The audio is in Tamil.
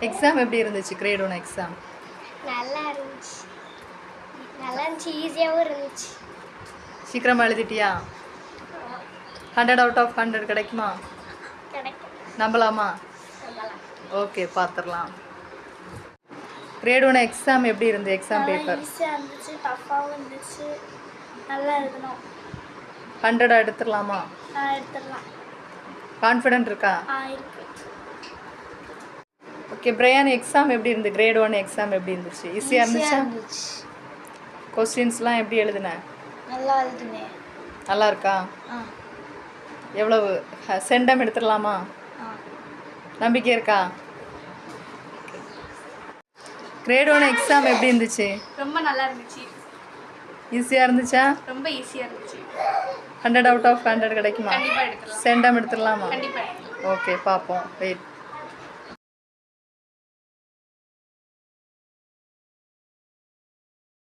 எக்ஸாம் எப்படி இருந்துச்சு? கிரேட் 1 எக்ஸாம் நல்லா இருந்துச்சு. ஈஸியாகவும் இருந்துச்சு. சீக்கிரமாக எழுதிட்டியா? 100 out of 100 கிடைக்குமா? கிடைக்கும். நம்பலாமா? ஓகே, பார்த்துடலாம். கிரேட் 1 எக்ஸாம் எப்படி இருந்து? எக்ஸாம் பேப்பர் ஈஸியாக இருந்துச்சு, டஃப்பாகவும் இருந்துச்சு. நல்லா எழுதணும். 100 எடுத்துடலாமா? எடுத்துடலாம். கான்ஃபிடென்ட் இருக்கா? இருக்கு. ஓகே, பிரையான் எக்ஸாம் எப்படி இருந்து? கிரேட் 1 எக்ஸாம் எப்படி இருந்துச்சு? ஈஸியாக இருந்துச்சா? கொஸ்டின்ஸ்லாம் எப்படி எழுதுன? நல்லா எழுதுனேன். நல்லா இருக்கா? எவ்வளவு சென்டம் எடுத்துடலாமா? நம்பிக்கை இருக்கா? கிரேட் 1 எக்ஸாம் எப்படி இருந்துச்சு? ரொம்ப நல்லா இருந்துச்சு. ஈஸியாக இருந்துச்சா? ரொம்ப ஈஸியாக இருந்துச்சு. 100 out of 100 கிடைக்குமா? கண்டிப்பாக எடுத்துடலாம். சென்டம் எடுத்துடலாமா? கண்டிப்பாக. ஓகே, பார்ப்போம். வெயிட்.